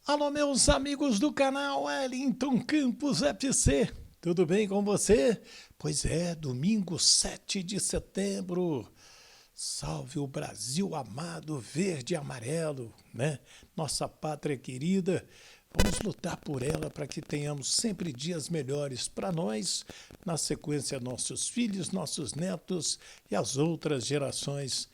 Alô, meus amigos do canal Wellington Campos FC, tudo bem com você? Pois é, domingo 7 de setembro, salve o Brasil amado, verde e amarelo, né? Nossa pátria querida, vamos lutar por ela para que tenhamos sempre dias melhores para nós, na sequência nossos filhos, nossos netos e as outras gerações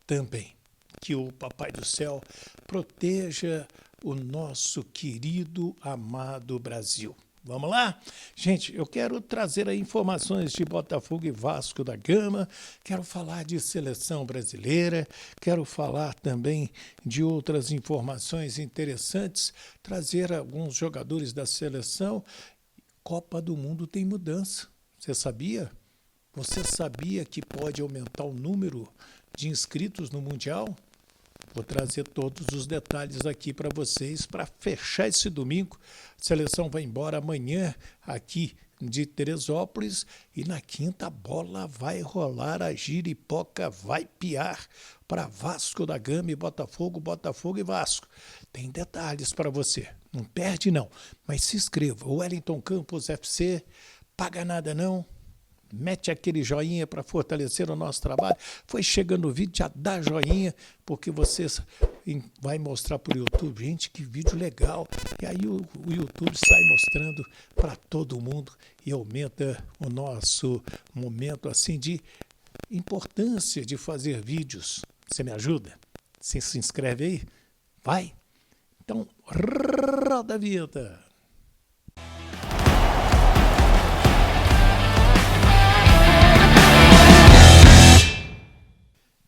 também. Que o Papai do Céu proteja o nosso querido, amado Brasil. Vamos lá? Gente, eu quero trazer aí informações de Botafogo e Vasco da Gama, quero falar de seleção brasileira, quero falar também de outras informações interessantes, trazer alguns jogadores da seleção. Copa do Mundo tem mudança, você sabia? Você sabia que pode aumentar o número de inscritos no Mundial? Vou trazer todos os detalhes aqui para vocês para fechar esse domingo. A seleção vai embora amanhã aqui de Teresópolis e na quinta a bola vai rolar, a giripoca vai piar para Vasco da Gama e Botafogo, Botafogo e Vasco. Tem detalhes para você, não perde não, mas se inscreva. O Wellington Campos FC, paga nada não. Mete aquele joinha para fortalecer o nosso trabalho. Foi chegando o vídeo, já dá joinha, porque você vai mostrar para o YouTube, gente, que vídeo legal. E aí o YouTube sai mostrando para todo mundo e aumenta o nosso momento assim de importância de fazer vídeos. Você me ajuda? Você se inscreve aí? Vai? Então, roda a vinheta.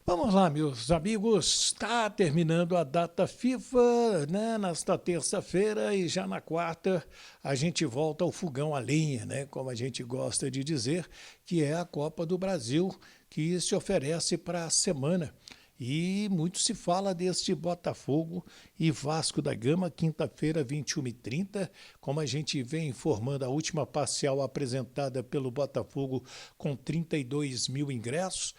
Vamos lá, meus amigos, está terminando a data FIFA, né, nesta terça-feira e já na quarta a gente volta ao fogão a lenha, né, como a gente gosta de dizer, que é a Copa do Brasil que se oferece para a semana. E muito se fala deste Botafogo e Vasco da Gama, quinta-feira, 21h30, como a gente vem informando, a última parcial apresentada pelo Botafogo com 32 mil ingressos.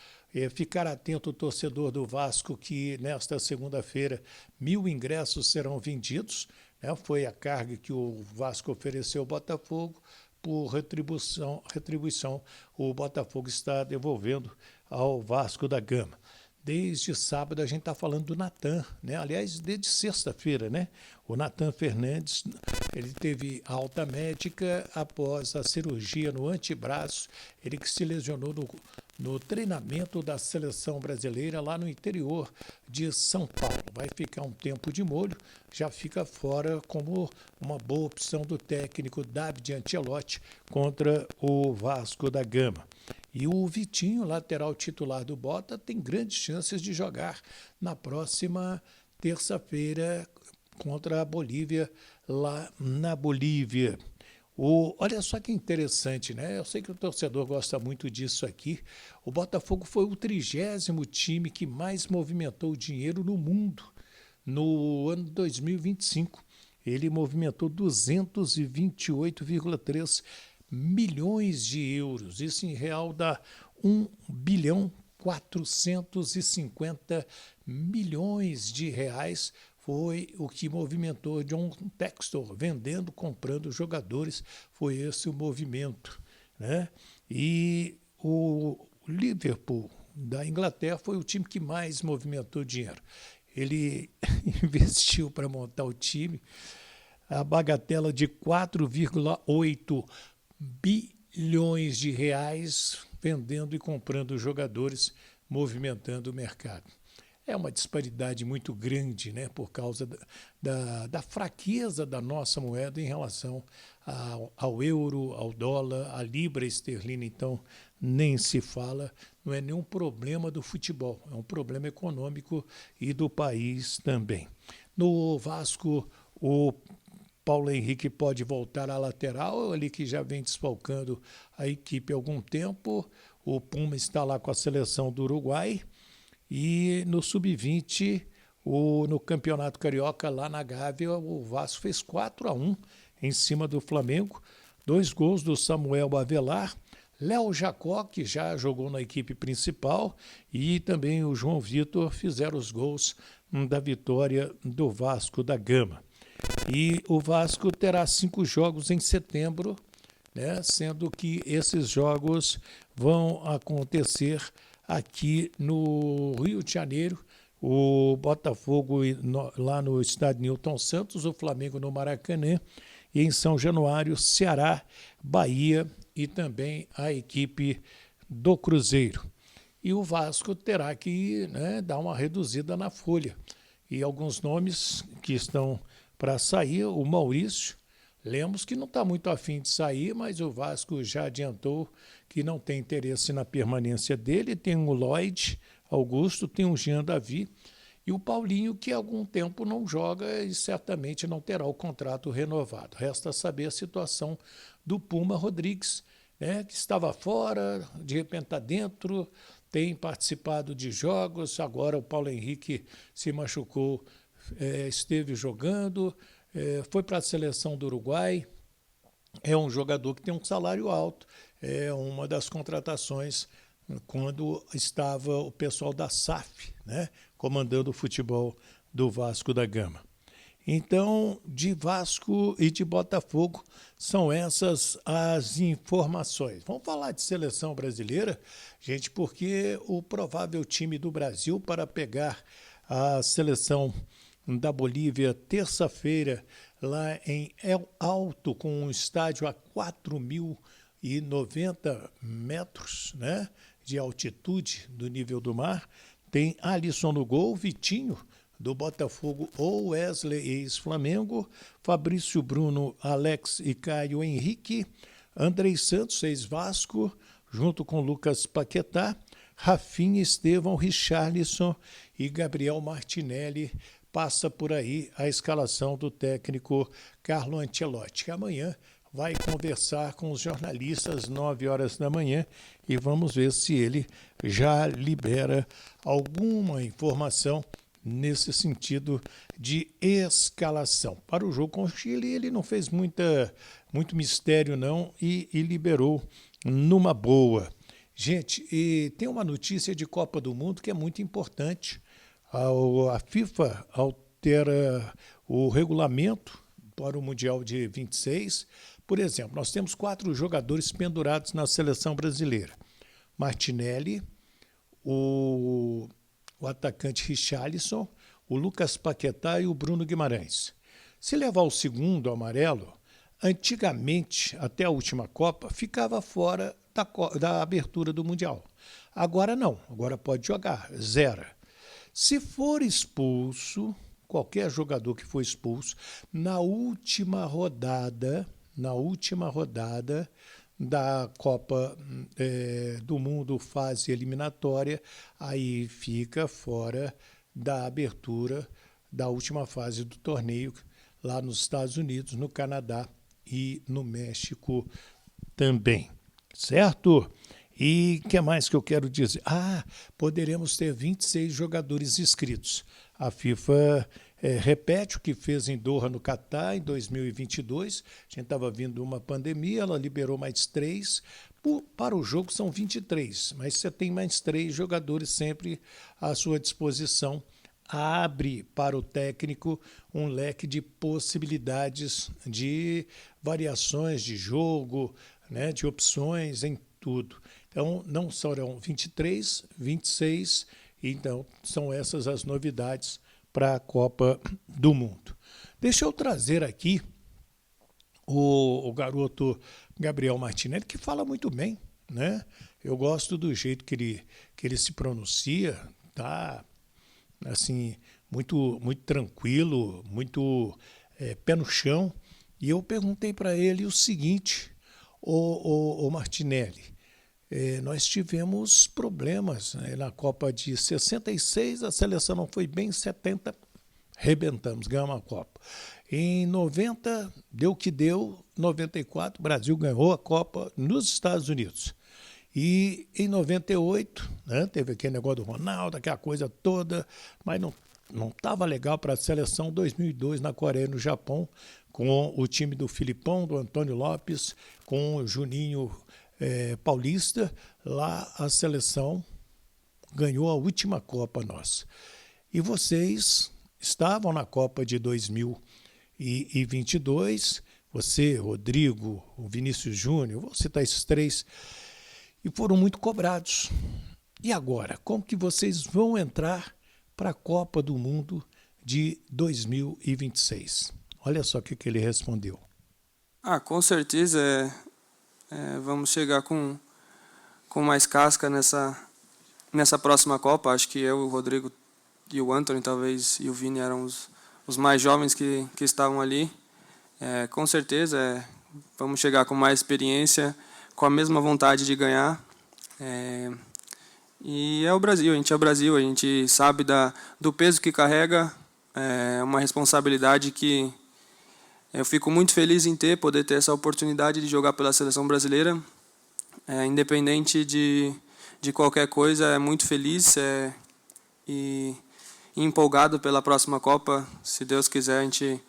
Ficar atento o torcedor do Vasco que nesta segunda-feira 1.000 ingressos serão vendidos, né? Foi a carga que o Vasco ofereceu ao Botafogo, por retribuição o Botafogo está devolvendo ao Vasco da Gama. Desde sábado a gente está falando do Natan, né? Aliás, desde sexta-feira, né? O Natan Fernandes, ele teve alta médica após a cirurgia no antebraço, ele que se lesionou no treinamento da seleção brasileira lá no interior de São Paulo. Vai ficar um tempo de molho, já fica fora como uma boa opção do técnico David Ancelotti contra o Vasco da Gama. E o Vitinho, lateral titular do Bota, tem grandes chances de jogar na próxima terça-feira contra a Bolívia, lá na Bolívia. Olha só que interessante, né? Eu sei que o torcedor gosta muito disso aqui. O Botafogo foi o 30º time que mais movimentou dinheiro no mundo no ano 2025. Ele movimentou 228,3 milhões de euros. Isso em real dá 1,450 bilhões de reais. Foi o que movimentou John Textor, vendendo, comprando jogadores, foi esse o movimento, né? E o Liverpool da Inglaterra foi o time que mais movimentou dinheiro. Ele investiu para montar o time a bagatela de 4,8 bilhões de reais, vendendo e comprando jogadores, movimentando o mercado. É uma disparidade muito grande, né, por causa da fraqueza da nossa moeda em relação ao euro, ao dólar, à libra esterlina. Então, nem se fala, não é nenhum problema do futebol, é um problema econômico e do país também. No Vasco, o Paulo Henrique pode voltar à lateral, ele que já vem desfalcando a equipe há algum tempo. O Puma está lá com a seleção do Uruguai. E no Sub-20, no Campeonato Carioca, lá na Gávea, o Vasco fez 4-1 em cima do Flamengo. 2 gols do Samuel Avelar, Léo Jacó, que já jogou na equipe principal, e também o João Vitor fizeram os gols da vitória do Vasco da Gama. E o Vasco terá 5 jogos em setembro, né? Sendo que esses jogos vão acontecer aqui no Rio de Janeiro, o Botafogo lá no estádio Newton Santos, o Flamengo no Maracanã, e em São Januário, Ceará, Bahia e também a equipe do Cruzeiro. E o Vasco terá que, né, dar uma reduzida na folha. E alguns nomes que estão para sair, o Maurício Lemos, que não está muito afim de sair, mas o Vasco já adiantou que não tem interesse na permanência dele. Tem o Lloyd Augusto, tem o Jean Davi e o Paulinho, que há algum tempo não joga e certamente não terá o contrato renovado. Resta saber a situação do Puma Rodrigues, né, que estava fora, de repente está dentro, tem participado de jogos. Agora o Paulo Henrique se machucou, esteve jogando, foi para a seleção do Uruguai. É um jogador que tem um salário alto, é uma das contratações quando estava o pessoal da SAF, né, comandando o futebol do Vasco da Gama. Então, de Vasco e de Botafogo, são essas as informações. Vamos falar de seleção brasileira, gente, porque o provável time do Brasil para pegar a seleção da Bolívia terça-feira, lá em El Alto, com um estádio a 4.090 metros, né, de altitude do nível do mar. Tem Alisson no gol, Vitinho do Botafogo ou Wesley, ex-Flamengo, Fabrício Bruno, Alex e Caio Henrique, Andrei Santos, ex-Vasco, junto com Lucas Paquetá, Rafinha, Estevão, Richarlison e Gabriel Martinelli. Passa por aí a escalação do técnico Carlo Ancelotti, que amanhã vai conversar com os jornalistas às 9 horas da manhã e vamos ver se ele já libera alguma informação nesse sentido de escalação. Para o jogo com o Chile, ele não fez muito mistério não e liberou numa boa. Gente, e tem uma notícia de Copa do Mundo que é muito importante. A FIFA altera o regulamento para o Mundial de 26. Por exemplo, nós temos 4 jogadores pendurados na seleção brasileira. Martinelli, o atacante Richarlison, o Lucas Paquetá e o Bruno Guimarães. Se levar o segundo amarelo, antigamente, até a última Copa, ficava fora da abertura do Mundial. Agora não, agora pode jogar, zera. Se for expulso, qualquer jogador que for expulso, na última rodada da Copa do Mundo, fase eliminatória, aí fica fora da abertura da última fase do torneio, lá nos Estados Unidos, no Canadá e no México também, certo? E o que mais que eu quero dizer? Poderemos ter 26 jogadores inscritos. A FIFA repete o que fez em Doha, no Catar, em 2022. A gente estava vindo uma pandemia, ela liberou mais 3. Para o jogo são 23, mas você tem mais 3 jogadores sempre à sua disposição. Abre para o técnico um leque de possibilidades de variações de jogo, né, de opções em tudo. Então, não serão 23, 26, então são essas as novidades para a Copa do Mundo. Deixa eu trazer aqui o garoto Gabriel Martinelli, que fala muito bem, né? Eu gosto do jeito que ele se pronuncia, tá? Assim, muito, muito tranquilo, muito pé no chão. E eu perguntei para ele o seguinte: o Martinelli, nós tivemos problemas, né, na Copa de 66, a seleção não foi bem, 70, rebentamos, ganhamos a Copa. Em 90, deu o que deu, 94, o Brasil ganhou a Copa nos Estados Unidos. E em 98, né, teve aquele negócio do Ronaldo, aquela coisa toda, mas não estava legal para a seleção. 2002 na Coreia e no Japão, com o time do Filipão, do Antônio Lopes, com o Juninho Paulista. Lá a seleção ganhou a última Copa nossa. E vocês estavam na Copa de 2002 2022, você, Rodrigo, o Vinícius Júnior, vou citar esses três, e foram muito cobrados. E agora, como que vocês vão entrar para a Copa do Mundo de 2026? Olha só o que ele respondeu. Com certeza vamos chegar com mais casca nessa próxima Copa. Acho que eu, o Rodrigo e o Antony, talvez, e o Vini eram os mais jovens que estavam ali. Com certeza vamos chegar com mais experiência, com a mesma vontade de ganhar. E é o Brasil, a gente sabe do peso que carrega, uma responsabilidade que eu fico muito feliz em poder ter essa oportunidade de jogar pela seleção brasileira. Independente de qualquer coisa, é muito feliz e empolgado pela próxima Copa. Se Deus quiser, a gente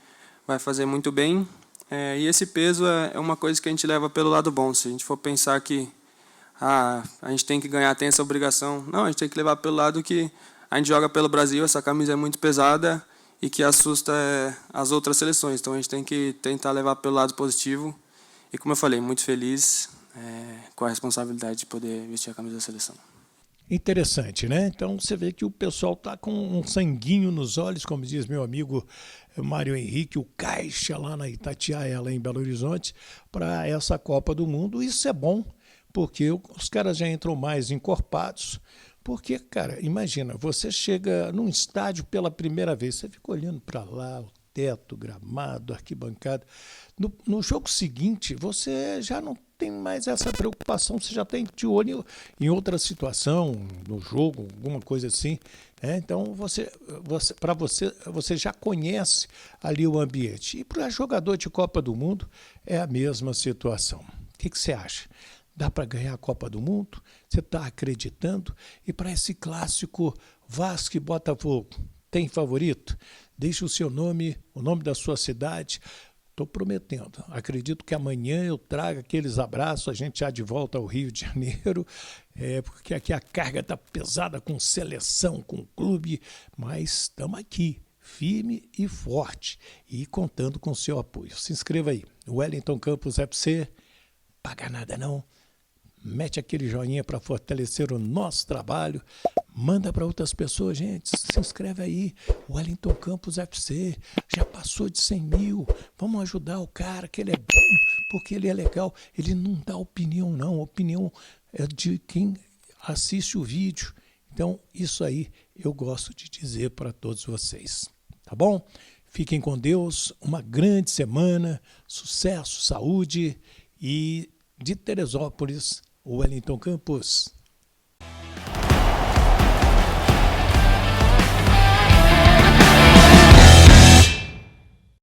vai fazer muito bem. E esse peso é uma coisa que a gente leva pelo lado bom. Se a gente for pensar que a gente tem que ganhar, tem essa obrigação. Não, a gente tem que levar pelo lado que a gente joga pelo Brasil, essa camisa é muito pesada e que assusta as outras seleções. Então a gente tem que tentar levar pelo lado positivo. E como eu falei, muito feliz com a responsabilidade de poder vestir a camisa da seleção. Interessante, né? Então você vê que o pessoal tá com um sanguinho nos olhos, como diz meu amigo Mário Henrique, o Caixa lá na Itatiaia, lá em Belo Horizonte, para essa Copa do Mundo. Isso é bom, porque os caras já entram mais encorpados. Porque, cara, imagina, você chega num estádio pela primeira vez, você fica olhando para lá, o teto, gramado, arquibancada. No jogo seguinte, você já não tem mais essa preocupação, você já tem de olho em outra situação, no jogo, alguma coisa assim. Então, você já conhece ali o ambiente. E para jogador de Copa do Mundo, é a mesma situação. O que você acha? Dá para ganhar a Copa do Mundo? Você está acreditando? E para esse clássico Vasco e Botafogo, tem favorito? Deixe o seu nome, o nome da sua cidade. Estou prometendo. Acredito que amanhã eu trago aqueles abraços, a gente já de volta ao Rio de Janeiro, porque aqui a carga está pesada com seleção, com clube, mas estamos aqui, firme e forte, e contando com o seu apoio. Se inscreva aí, Wellington Campos FC, paga nada não, mete aquele joinha para fortalecer o nosso trabalho, manda para outras pessoas, gente, se inscreve aí, Wellington Campos FC, já passou de 100 mil, vamos ajudar o cara, que ele é bom, porque ele é legal, ele não dá opinião não, opinião é de quem assiste o vídeo, então isso aí eu gosto de dizer para todos vocês, tá bom? Fiquem com Deus, uma grande semana, sucesso, saúde e de Teresópolis, Wellington Campos.